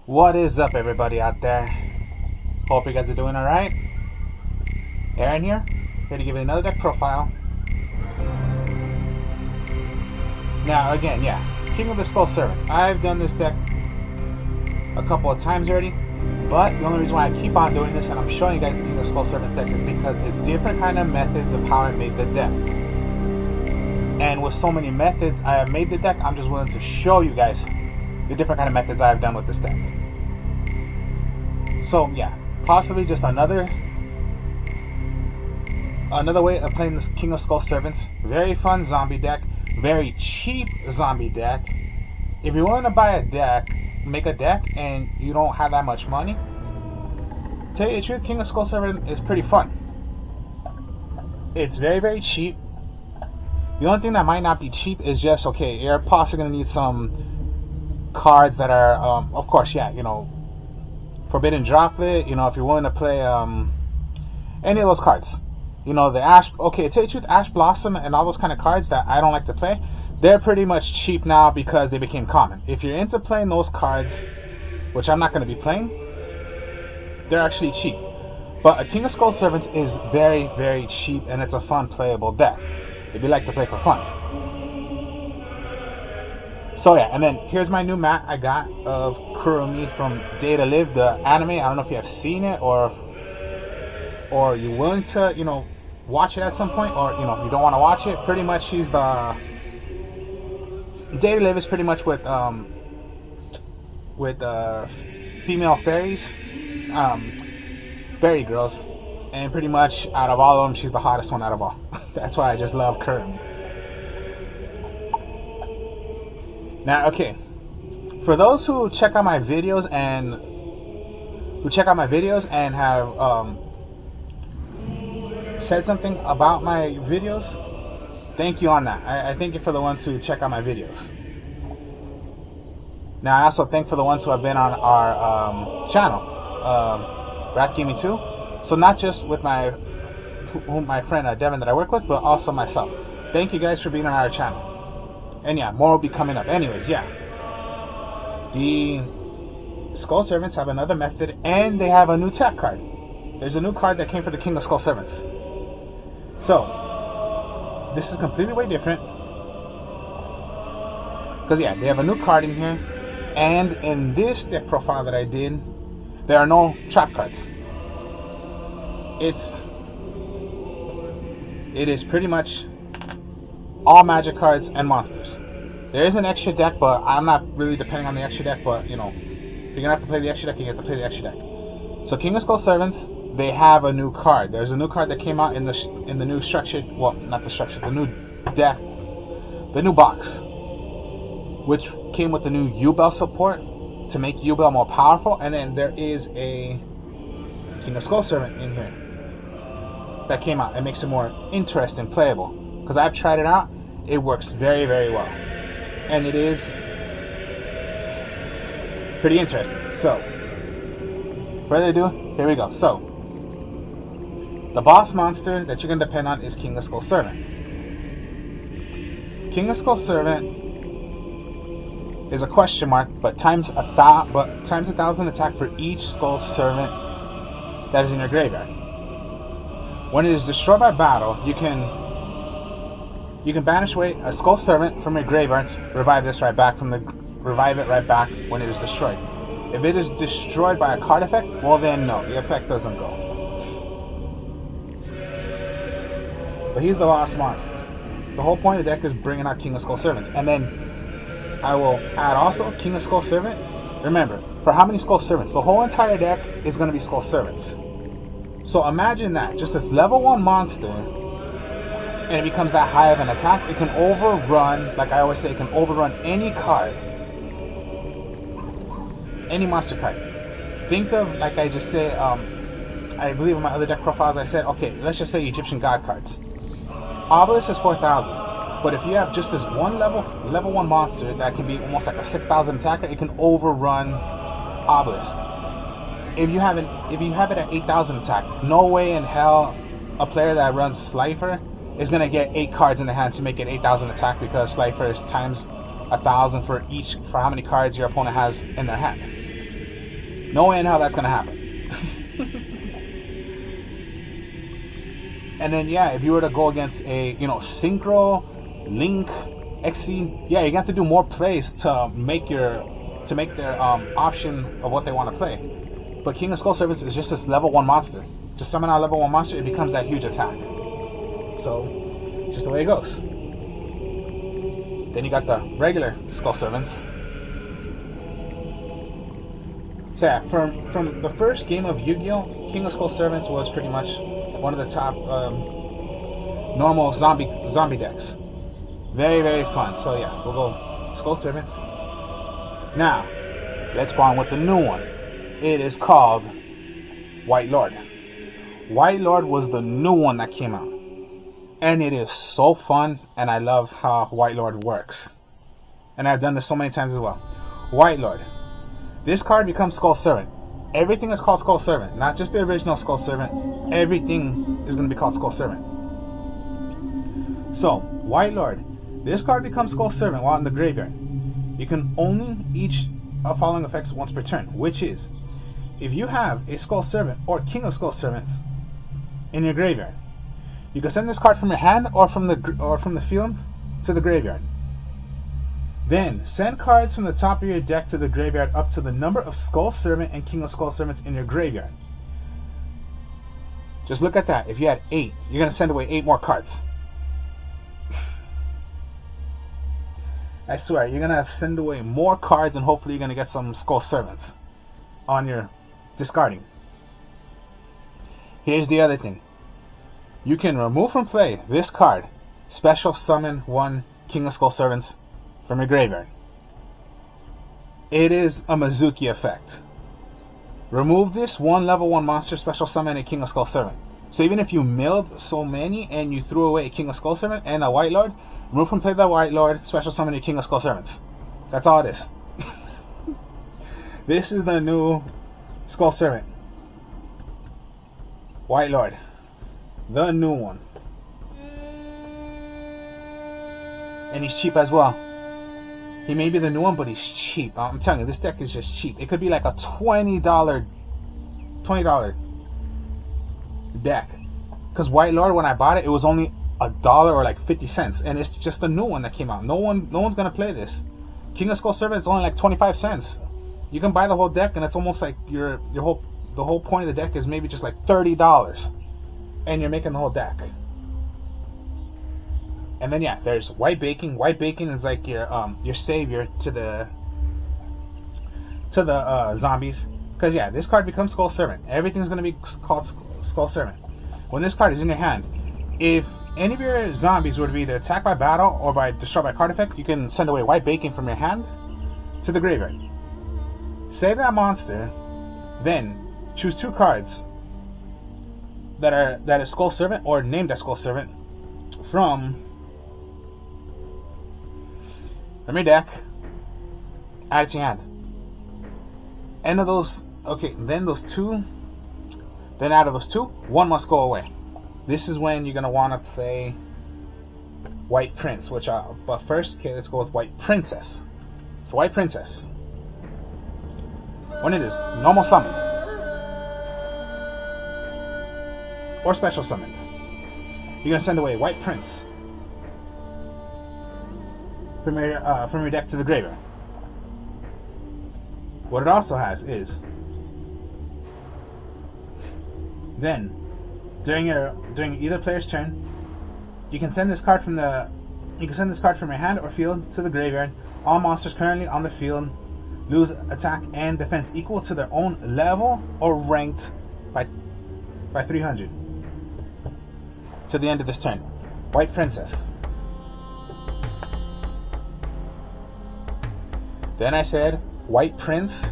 What is up, everybody out there? Hope you guys are doing alright. Aaron here to give you another deck profile. Now, again, yeah, King of the Skull Servants. I've done this deck a couple of times already, but the only reason why I keep on doing this and I'm showing you guys the King of Skull Servants deck is because it's different kind of methods of how I made the deck. And with so many methods I have made the deck, I'm just willing to show you guys the different kind of methods I have done with this deck. So yeah, possibly just another way of playing this King of Skull Servants. Very fun zombie deck, very cheap zombie deck. If you're willing to buy a deck, make a deck, and you don't have that much money, tell you the truth, King of Skull Servant is pretty fun. It's very, very cheap. The only thing that might not be cheap is just, okay, you're possibly going to need some cards that are, of course, yeah, you know, Forbidden Droplet, you know, if you're willing to play any of those cards. You know, the Ash, okay, to tell you the truth, Ash Blossom and all those kind of cards that I don't like to play, they're pretty much cheap now because they became common. If you're into playing those cards, which I'm not going to be playing, they're actually cheap. But a King of Skull Servants is very, very cheap, and it's a fun playable deck if you like to play for fun. So yeah, and then here's my new mat I got of Kurumi from Day to Live, the anime. I don't know if you have seen it or you're willing to, you know, watch it at some point, or, you know, if you don't want to watch it. Pretty much she's the Day to Live is pretty much with female fairies, fairy girls, and pretty much out of all of them, she's the hottest one out of all. That's why I just love Kurumi. Now, okay, for those who check out my videos and have said something about my videos, thank you on that. I thank you for the ones who check out my videos. Now, I also thank for the ones who have been on our channel, Wrath Gaming 2. So not just with my friend Devin that I work with, but also myself. Thank you guys for being on our channel. And yeah, more will be coming up. Anyways, yeah. The Skull Servants have another method, and they have a new tech card. There's a new card that came for the King of Skull Servants. So, this is completely way different. Because yeah, they have a new card in here. And in this deck profile that I did, there are no trap cards. It is pretty much all magic cards and monsters. There is an extra deck, but I'm not really depending on the extra deck. But, you know, if you're gonna have to play the extra deck, you have to play the extra deck. So King of Skull Servants, they have a new card. There's a new card that came out in the new structured, well, not the structure, the new deck, the new box, which came with the new U-Bell support to make U-Bell more powerful. And then there is a King of Skull Servant in here that came out. It makes it more interesting, playable. Because I've tried it out, it works very, very well, and it is pretty interesting. So, further ado, here we go. So, the boss monster that you're gonna depend on is King of Skull Servant. King of Skull Servant is a question mark, but times 1,000 attack for each Skull Servant that is in your graveyard. When it is destroyed by battle, you can banish away a Skull Servant from your graveyard, revive it right back when it is destroyed. If it is destroyed by a card effect, well then no, the effect doesn't go. But he's the boss monster. The whole point of the deck is bringing out King of Skull Servants. And then I will add also King of Skull Servant. Remember, for how many Skull Servants? The whole entire deck is going to be Skull Servants. So imagine that, just this level 1 monster, and it becomes that high of an attack, it can overrun, like I always say, it can overrun any card. Any monster card. Think of, like I just said, I believe in my other deck profiles I said, okay, let's just say Egyptian God cards. Obelisk is 4,000, but if you have just this one level 1 monster that can be almost like a 6,000 attacker, it can overrun Obelisk. If you have it at 8,000 attack, no way in hell a player that runs Slifer is going to get 8 cards in the hand to make it 8,000 attack, because Slifer is times 1,000 for how many cards your opponent has in their hand. No way in hell that's going to happen. And then, yeah, if you were to go against a, Synchro, Link, XC, yeah, you're going to have to do more plays to make their option of what they want to play. But King of Skull Servants is just this level 1 monster. Just summon out level 1 monster, it becomes that huge attack. So, just the way it goes. Then you got the regular Skull Servants. So yeah, from the first game of Yu-Gi-Oh!, King of Skull Servants was pretty much one of the top normal zombie decks. Very, very fun. So yeah, we'll go Skull Servants. Now, let's go on with the new one. It is called White Lord. White Lord was the new one that came out. And it is so fun, and I love how White Lord works. And I've done this so many times as well. White Lord. This card becomes Skull Servant. Everything is called Skull Servant. Not just the original Skull Servant. Everything is going to be called Skull Servant. So, White Lord. This card becomes Skull Servant while in the graveyard. You can only each of following effects once per turn, which is, if you have a Skull Servant or King of Skull Servants in your graveyard, you can send this card from your hand or from the field to the graveyard. Then send cards from the top of your deck to the graveyard up to the number of Skull Servant and King of Skull Servants in your graveyard. Just look at that. If you had 8, you're going to send away 8 more cards. I swear, you're going to send away more cards, and hopefully you're going to get some Skull Servants on your discarding. Here's the other thing. You can remove from play this card, special summon 1 King of Skull Servants from your graveyard. It is a Mizuki effect. Remove this 1 level 1 monster, special summon a King of Skull Servant. So even if you milled so many and you threw away a King of Skull Servant and a White Lord, remove from play the White Lord, special summon a King of Skull Servants. That's all it is. This is the new Skull Servant. White Lord. The new one. And he's cheap as well. He may be the new one, but he's cheap. I'm telling you, this deck is just cheap. It could be like a $20 deck. Because White Lord, when I bought it, it was only $1 or like 50 cents. And it's just the new one that came out. No one's gonna play this. King of Skull Servant is only like 25 cents. You can buy the whole deck, and it's almost like the whole point of the deck is maybe just like $30. And you're making the whole deck. And then yeah, there's White Baking. White Baking is like your savior to the zombies. Because yeah, this card becomes Skull Servant. Everything's gonna be called Skull Servant. When this card is in your hand, if any of your zombies were to be either attacked by battle or by destroyed by card effect, you can send away White Baking from your hand to the graveyard. Save that monster, then choose 2 cards that is Skull Servant or named as Skull Servant from your deck, add it to your hand. End of those, okay, then out of those 2, 1 must go away. This is when you're going to want to play White Prince, but first, okay, let's go with White Princess. So White Princess, when it is normal summoned or special summoned, you're going to send away White Prince from your deck to the graveyard. What it also has is, then during either player's turn, you can send this card from your hand or field to the graveyard. All monsters currently on the field lose attack and defense equal to their own level or ranked by 300 to the end of this turn. White Princess. Then I said White Prince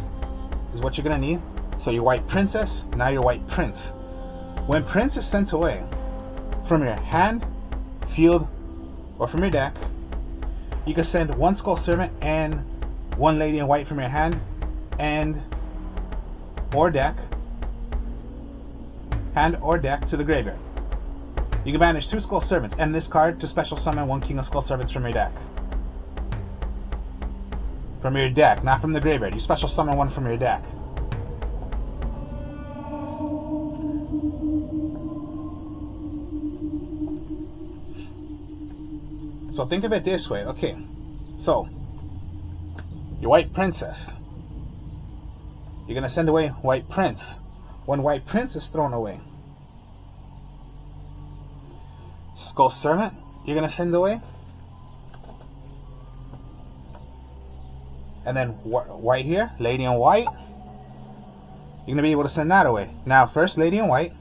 is what you're gonna need. So your White Princess, now your White Prince. When Prince is sent away from your hand, field, or from your deck, you can send 1 Skull Servant and 1 Lady in White from your hand or deck to the graveyard. You can banish 2 Skull Servants and this card to special summon 1 King of Skull Servants from your deck. From your deck, not from the graveyard. You special summon 1 from your deck. So think of it this way. Okay, so your White Princess. You're going to send away White Prince. When White Prince is thrown away, Skull Servant, you're going to send away. And then white here, Lady in White. You're going to be able to send that away. Now, first, Lady in White.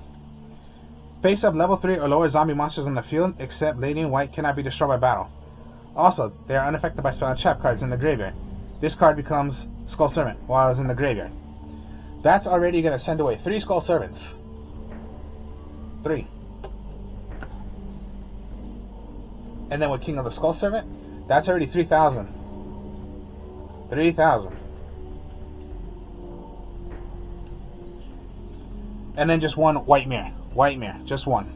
Face up level 3 or lower zombie monsters on the field, except Lady in White cannot be destroyed by battle. Also, they are unaffected by spell and trap cards in the graveyard. This card becomes Skull Servant while it's in the graveyard. That's already going to send away 3 Skull Servants. 3. And then with King of the Skull Servant, that's already 3,000. 3,000. And then just 1 White Mirror. White Mirror, just 1.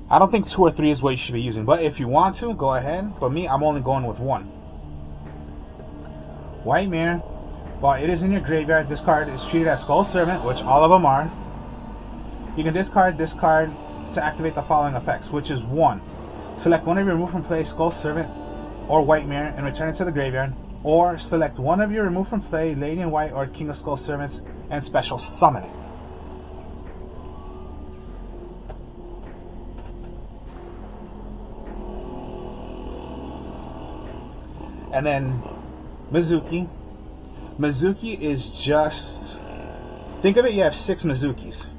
I don't think 2 or 3 is what you should be using, but if you want to, go ahead. But me, I'm only going with 1. White Mirror. While it is in your graveyard, this card is treated as Skull Servant, which all of them are. You can discard this card to activate the following effects, which is 1. Select one of your remove from play Skull Servant or White Mirror and return it to the graveyard. Or select one of your remove from play Lady in White or King of Skull Servants and special summon it. And then Mizuki. Mizuki is just... think of it, you have 6 Mizukis.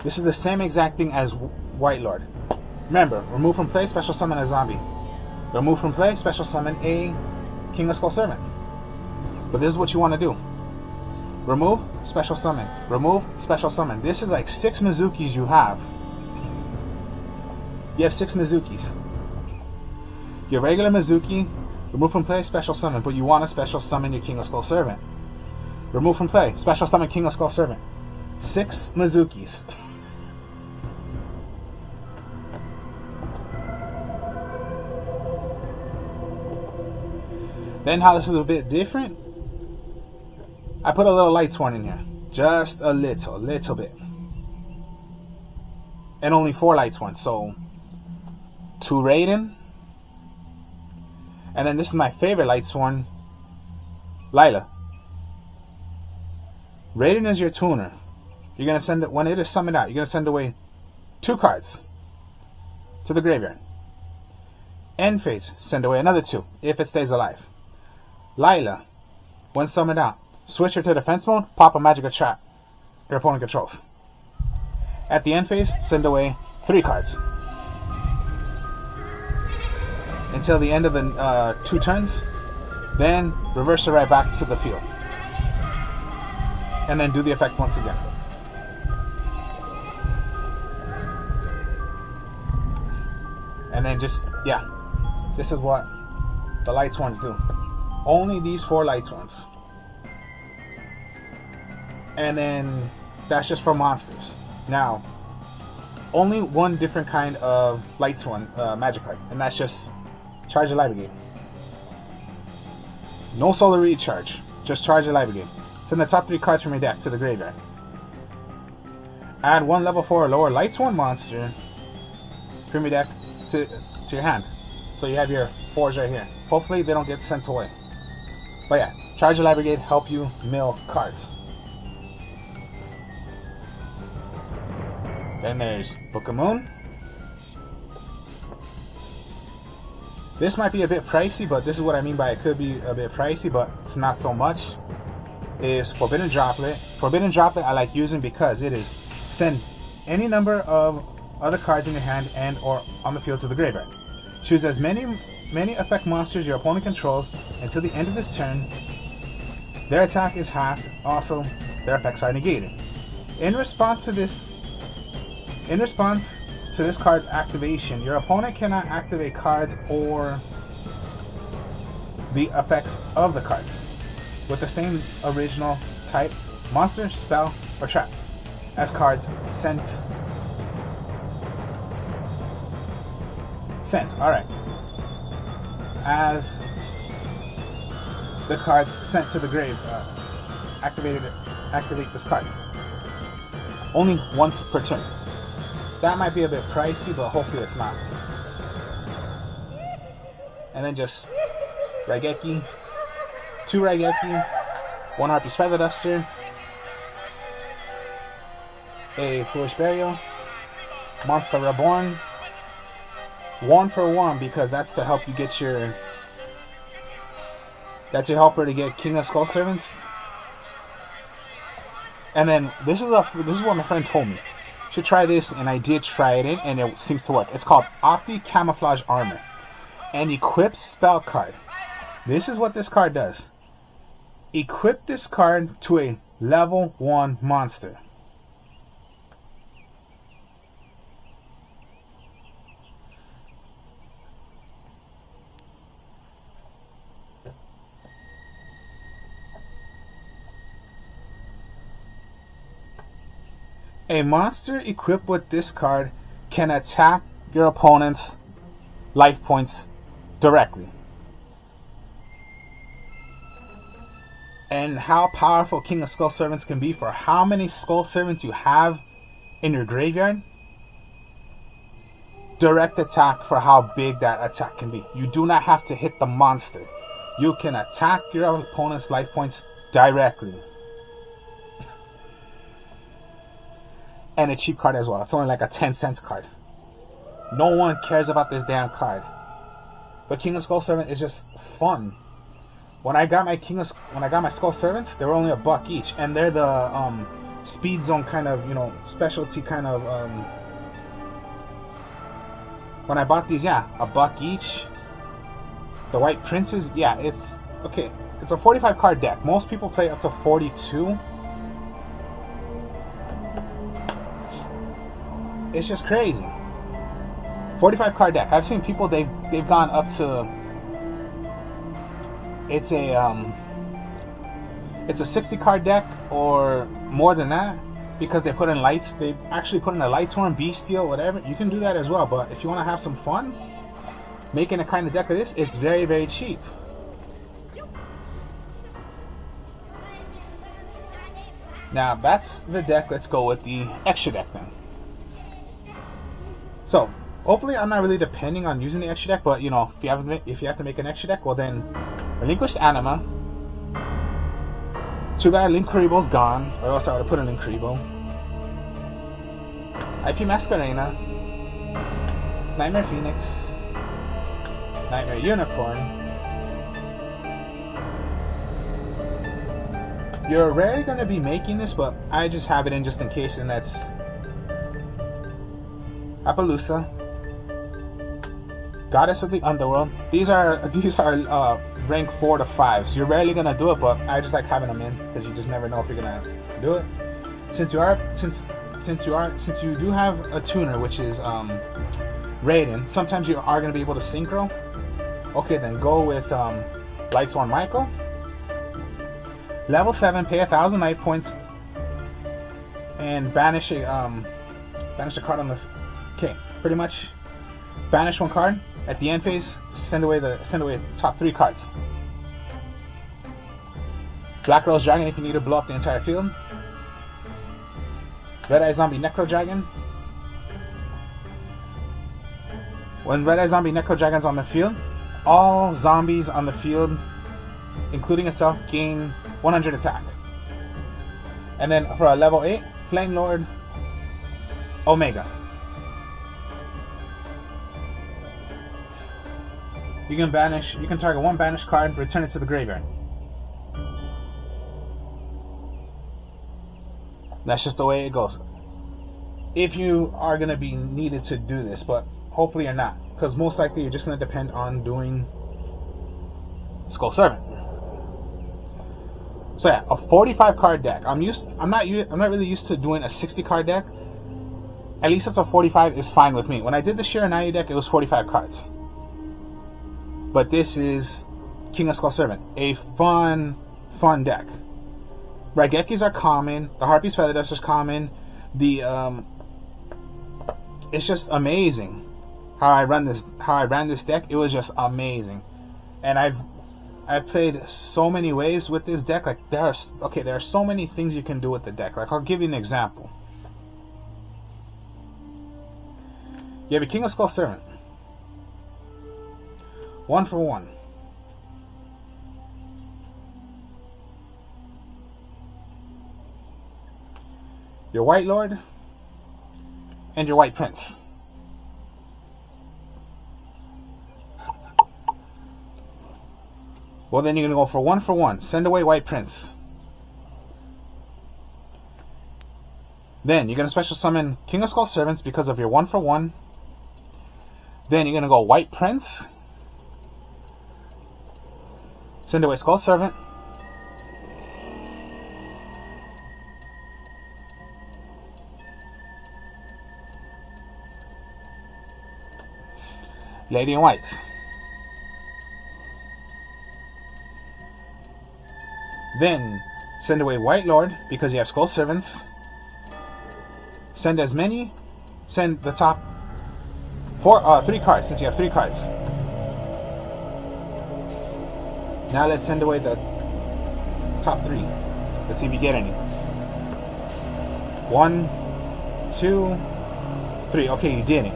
This is the same exact thing as White Lord. Remember, remove from play, special summon a zombie. Remove from play, special summon a King of Skull Servant. But this is what you want to do. Remove, special summon. Remove, special summon. This is like 6 Mizukis you have. You have 6 Mizukis. Your regular Mizuki, remove from play, special summon. But you want to special summon your King of Skull Servant. Remove from play, special summon King of Skull Servant. 6 Mizukis. Then how this is a bit different, I put a little Lightsworn in here. Just a little bit. And only 4 Lightsworn, so 2 Raiden. And then this is my favorite Lightsworn, Lila. Raiden is your tuner. You're going to send it, when it is summoned out, you're going to send away 2 cards to the graveyard. End phase, send away another 2 if it stays alive. Lila, when summoned out, switch her to defense mode, pop a magic or trap your opponent controls. At the end phase, send away 3 cards. Until the end of the 2 turns, then reverse it right back to the field. And then do the effect once again. And then just, yeah, this is what the Lightsworns do. Only these 4 Lightsworns. And then that's just for monsters. Now, only one different kind of Lightsworn magic card, and that's just charge your Library Gate. No solar recharge, just charge your Library Gate. Send the top 3 cards from your deck to the graveyard. Add 1 level 4 or lower Lightsworn monster from your deck to your hand. So you have your 4s right here. Hopefully they don't get sent away. But yeah, charge your Library Gate, help you mill cards. Then there's Book of Moon. This might be a bit pricey, but this is what I mean by it could be a bit pricey, but it's not so much. Is Forbidden Droplet. Forbidden Droplet I like using because it is send any number of other cards in your hand and or on the field to the graveyard. Choose as many effect monsters your opponent controls until the end of this turn. Their attack is halved. Also, their effects are negated. In response to this card's activation, your opponent cannot activate cards or the effects of the cards with the same original type, monster, spell, or trap. As cards sent. Alright. As the cards sent to the grave, activate this card. Only once per turn. That might be a bit pricey, but hopefully it's not. And then just Raigeki, 2 Raigeki, 1 Harpy's Feather Duster, a Foolish Burial, Monster Reborn, 1 for 1 because that's to help you get your. That's your helper to get King of Skull Servants. And then this is what my friend told me. You should try this, and I did try it, and it seems to work. It's called Opti Camouflage Armor, and equip spell card. This is what this card does. Equip this card to a level 1 monster. A monster equipped with this card can attack your opponent's life points directly. And how powerful King of Skull Servants can be for how many Skull Servants you have in your graveyard. Direct attack for how big that attack can be. You do not have to hit the monster. You can attack your opponent's life points directly. And a cheap card as well. It's only like a 10-cent card. No one cares about this damn card. But King of Skull Servant is just fun. When I got my Skull Servants, they were only $1 each, and they're the speed zone kind of, specialty kind of. When I bought these, yeah, $1 each. The White Princes, yeah, it's okay. It's a 45 card deck. Most people play up to 42. It's just crazy. 45 card deck. I've seen people they've gone up to. It's a 60 card deck or more than that because they put in lights. They actually put in a Lightsworn, Bestial, whatever. You can do that as well. But if you want to have some fun, making a kind of deck of this, it's very, very cheap. Now that's the deck. Let's go with the extra deck then. So, hopefully I'm not really depending on using the extra deck, but if you have to make an extra deck, well then, Relinquished Anima. Too bad Linkuribo's gone, or else I would have put in Linkuribo. IP Masquerena, Nightmare Phoenix, Nightmare Unicorn. You're rarely going to be making this, but I just have it in just in case, and that's Appaloosa, Goddess of the Underworld. These are rank 4 to 5, so you're rarely gonna do it, but I just like having them in because you just never know if you're gonna do it. Since you do have a tuner, which is Raiden, sometimes you are gonna be able to synchro. Okay, then go with Lightsworn Michael. Level 7, pay 1,000 life points, and banish a card on the. Okay, pretty much banish 1 card. At the end phase, send away the top 3 cards. Black Rose Dragon if you need to blow up the entire field. Red Eye Zombie Necro Dragon. When Red Eye Zombie Necro Dragon's on the field, all zombies on the field, including itself, gain 100 attack. And then for a level 8, Flame Lord Omega. You can target 1 banished card, return it to the graveyard. That's just the way it goes. If you are going to be needed to do this, but hopefully you're not, because most likely you're just going to depend on doing Skull Servant. So yeah, a 45 card deck. I'm not really used to doing a 60 card deck. At least up to 45 is fine with me. When I did the Shiranayu deck, it was 45 cards. But this is King of Skull Servant, a fun deck. Raigekis are common. The Harpy's Feather Dust is common. It's just amazing how I ran this deck. It was just amazing, and I've played so many ways with this deck. Like there are so many things you can do with the deck. Like I'll give you an example. You have a King of Skull Servant. 1 for 1. Your White Lord and your White Prince. Well, then you're going to go for 1 for 1. Send away White Prince. Then you're going to special summon King of Skull Servants because of your 1 for 1. Then you're going to go White Prince. Send away Skull Servant. Lady in White. Then send away White Lord because you have Skull Servants. Send as many. Send the top 3 cards since you have 3 cards. Now let's send away the top 3. Let's see if you get any. 1, 2, 3. Okay, you didn't.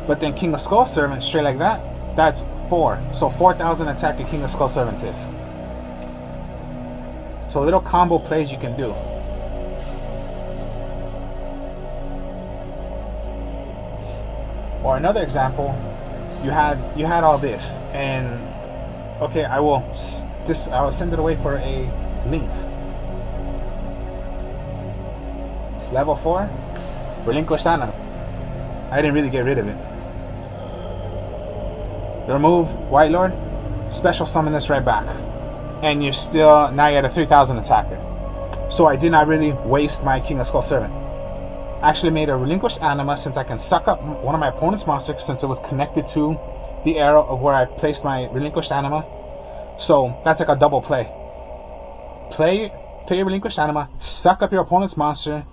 But then King of Skull Servant, straight like that, that's 4. So 4,000 attack the King of Skull Servants is. So little combo plays you can do. Or another example, you had all this, and okay, I will send it away for a link. Level 4, Relinquished Anima. I didn't really get rid of it. Remove White Lord, special summon this right back, and you're still now you're at a 3,000 attacker. So I did not really waste my King of Skull Servant. I actually made a Relinquished Anima since I can suck up one of my opponent's monsters since it was connected to the arrow of where I placed my Relinquished Anima. So that's like a double play. Play your Relinquished Anima, suck up your opponent's monster.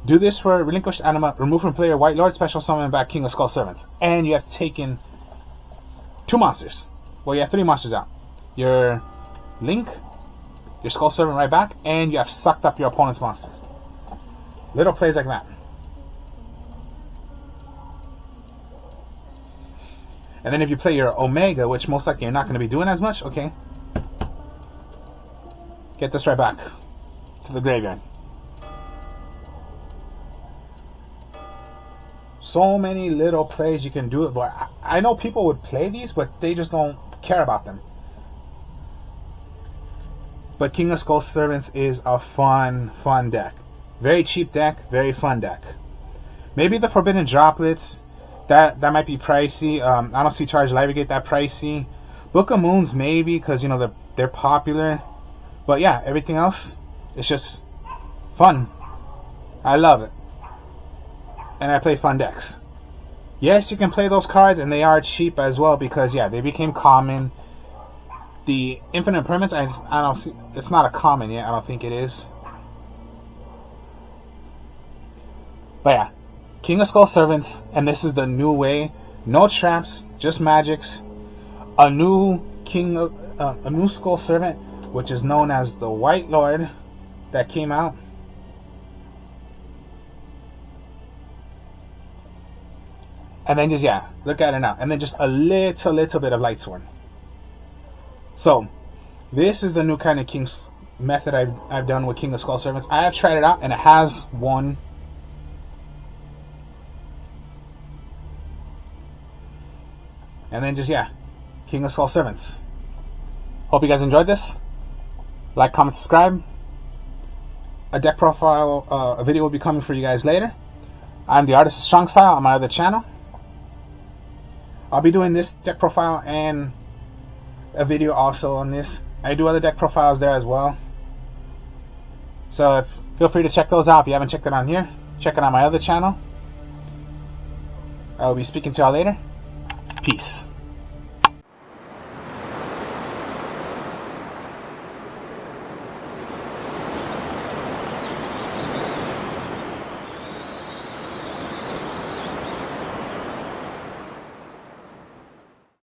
Do this for Relinquished Anima, remove from player White Lord, special summon back King of Skull Servants. And you have taken 2 monsters. Well, you have 3 monsters out. Your Link, your Skull Servant right back, and you have sucked up your opponent's monster. Little plays like that. And then if you play your Omega, which most likely you're not going to be doing as much, okay. Get this right back to the graveyard. So many little plays you can do it, but I know people would play these, but they just don't care about them. But King of Skull Servants is a fun deck. Very cheap deck, very fun deck. Maybe the Forbidden Droplets, that might be pricey. I don't see Charged Library Gate that pricey. Book of Moons maybe, because you know they're popular. But yeah, everything else, it's just fun. I love it. And I play fun decks. Yes, you can play those cards, and they are cheap as well because yeah, they became common. The Infinite Permanents, I don't see. It's not a common yet. I don't think it is. But yeah, King of Skull Servants, and this is the new way. No traps, just magics. A new a new Skull Servant, which is known as the White Lord, that came out. And then just, yeah, look at it now. And then just a little bit of Lightsworn. So, this is the new kind of King's method I've done with King of Skull Servants. I have tried it out, and it has won. And then just, yeah, King of Skull Servants. Hope you guys enjoyed this. Like, comment, subscribe. A deck profile, a video will be coming for you guys later. I'm the artist of Strongstyle on my other channel. I'll be doing this deck profile and a video also on this. I do other deck profiles there as well. So feel free to check those out if you haven't checked it on here. Check it on my other channel. I will be speaking to y'all later. Peace.